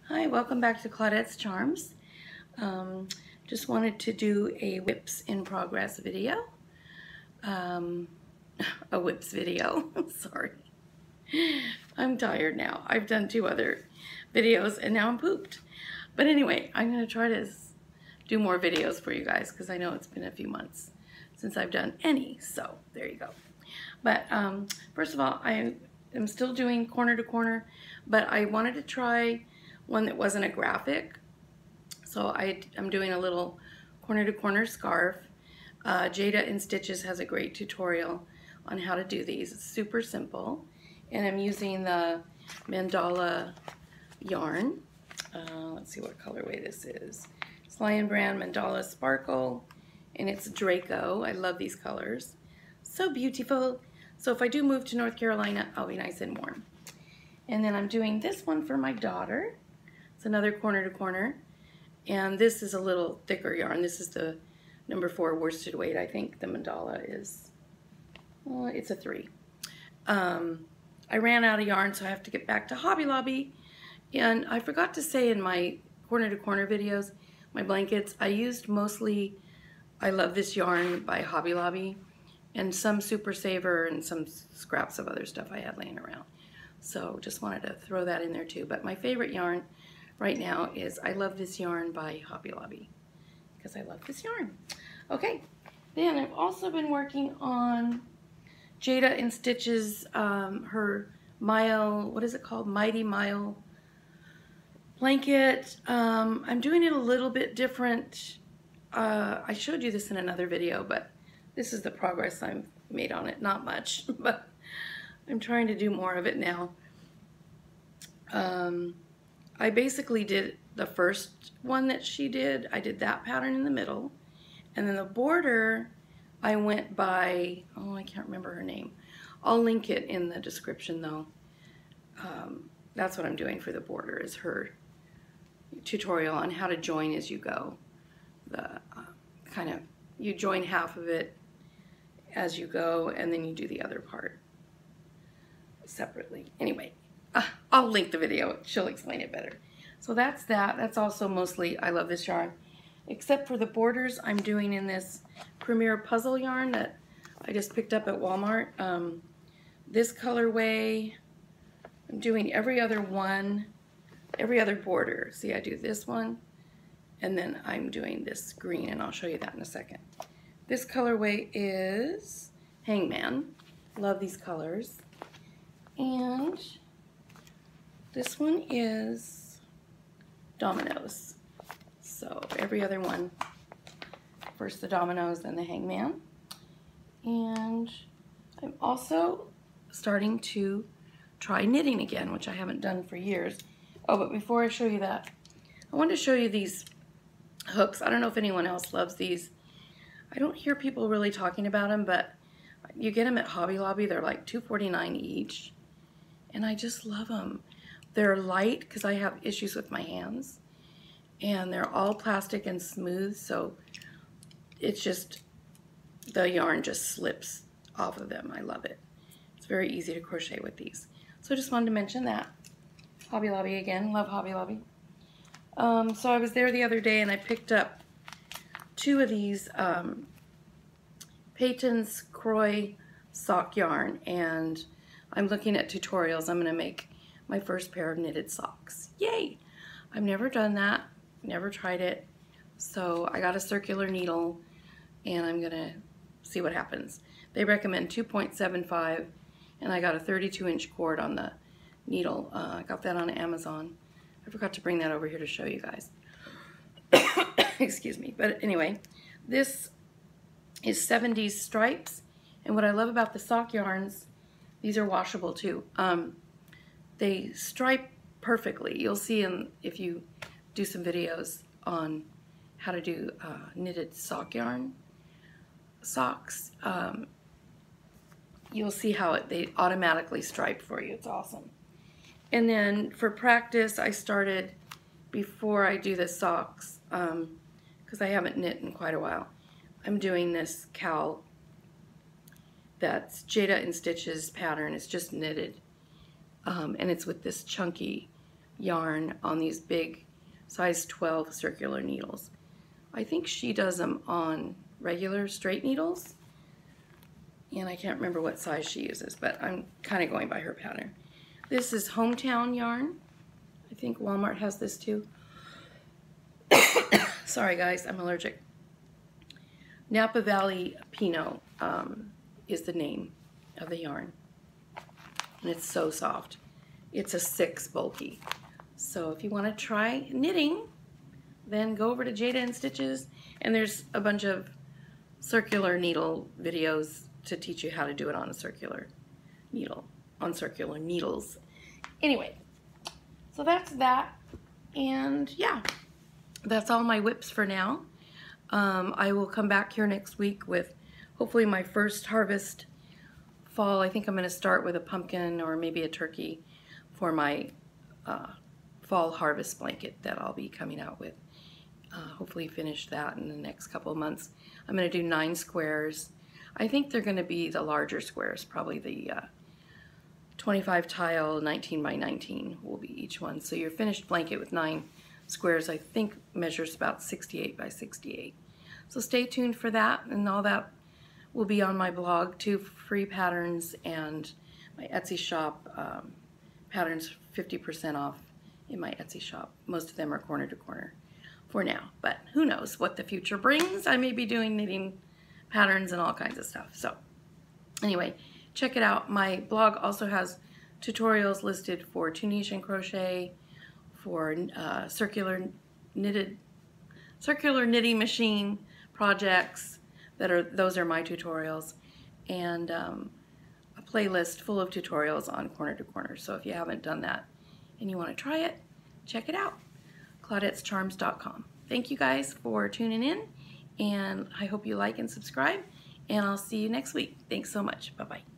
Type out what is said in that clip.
Hi, welcome back to Claudette's Charms. Just wanted to do a WIPs in progress video. A WIPs video, sorry. I'm tired now. I've done 2 other videos and now I'm pooped. But anyway, I'm going to try to do more videos for you guys because I know it's been a few months since I've done any. So there you go. But first of all, I am still doing corner to corner, but I wanted to try one that wasn't a graphic. So I'm doing a little corner to corner scarf. Jada in Stitches has a great tutorial on how to do these. It's super simple. And I'm using the mandala yarn. Let's see what colorway this is. It's Lion Brand Mandala Sparkle, and it's Draco. I love these colors. So beautiful. So if I do move to North Carolina, I'll be nice and warm. And then I'm doing this one for my daughter. It's another corner to corner. And this is a little thicker yarn. This is the number 4 worsted weight. I think the mandala is, it's a 3. I ran out of yarn, so I have to get back to Hobby Lobby. And I forgot to say in my corner to corner videos, my blankets, I used mostly I Love This Yarn by Hobby Lobby and some Super Saver and some scraps of other stuff I had laying around. So just wanted to throw that in there too. But my favorite yarn right now is I Love This Yarn by Hobby Lobby because I love this yarn. Okay, then I've also been working on Jada in Stitches, her Mile, what is it called? Mighty Mile blanket. I'm doing it a little bit different. I showed you this in another video, but this is the progress I've made on it. Not much, but I'm trying to do more of it now. I basically did the first one that she did. I did that pattern in the middle. And then the border, I went by, oh, I can't remember her name. I'll link it in the description though. That's what I'm doing for the border, is her tutorial on how to join as you go. The kind of, you join half of it as you go, and then you do the other part separately. Anyway, I'll link the video. She'll explain it better. So that's that. That's also mostly I Love This Yarn. Except for the borders, I'm doing in this Premier Puzzle yarn that I just picked up at Walmart. This colorway, I'm doing every other border. See, I do this one, and then I'm doing this green, and I'll show you that in a second. This colorway is Hangman. Love these colors. And this one is Dominoes. So every other one. First the Dominoes, then the Hangman. And I'm also starting to try knitting again, which I haven't done for years. Oh, but before I show you that, I wanted to show you these hooks. I don't know if anyone else loves these. I don't hear people really talking about them, but you get them at Hobby Lobby. They're like $2.49 each. And I just love them. They're light because I have issues with my hands. And they're all plastic and smooth, so it's just, the yarn just slips off of them. I love it. It's very easy to crochet with these. So I just wanted to mention that. Hobby Lobby again. Love Hobby Lobby. So I was there the other day and I picked up 2 of these Peyton's Croy sock yarn, and I'm looking at tutorials. I'm going to make my first pair of knitted socks. Yay! I've never done that. Never tried it. So I got a circular needle and I'm going to see what happens. They recommend 2.75 and I got a 32-inch cord on the needle. I got that on Amazon. I forgot to bring that over here to show you guys. Excuse me. But anyway, this is 70s stripes, and what I love about the sock yarns, these are washable too. They stripe perfectly. You'll see if you do some videos on how to do knitted sock yarn socks. You'll see how they automatically stripe for you. It's awesome. And then for practice, I started before I do the socks, because I haven't knit in quite a while. I'm doing this cowl that's Jada in Stitches pattern. It's just knitted, and it's with this chunky yarn on these big size 12 circular needles. I think she does them on regular straight needles, and I can't remember what size she uses, but I'm kind of going by her pattern. This is Hometown yarn. I think Walmart has this too. Sorry guys, I'm allergic. Napa Valley Pinot is the name of the yarn, and it's so soft. It's a 6 bulky. So if you want to try knitting, then go over to Jada and Stitches, and there's a bunch of circular needle videos to teach you how to do it on a circular needle, on circular needles. Anyway, so that's that, and yeah, that's all my WIPs for now. I will come back here next week with hopefully my first harvest fall. I think I'm going to start with a pumpkin or maybe a turkey for my fall harvest blanket that I'll be coming out with. Hopefully finish that in the next couple of months. I'm going to do 9 squares. I think they're going to be the larger squares, probably the 25 tile 19 by 19 will be each one. So your finished blanket with 9 squares, I think, measures about 68 by 68. So stay tuned for that, and all that will be on my blog too, free patterns, and my Etsy shop, patterns 50% off in my Etsy shop. Most of them are corner to corner for now, but who knows what the future brings. I may be doing knitting patterns and all kinds of stuff. So anyway, check it out. My blog also has tutorials listed for Tunisian crochet, for circular knitting machine projects. Those are my tutorials, and a playlist full of tutorials on corner to corner. So if you haven't done that and you want to try it, check it out. Claudette'sCharms.com. Thank you guys for tuning in, and I hope you like and subscribe, and I'll see you next week. Thanks so much. Bye-bye.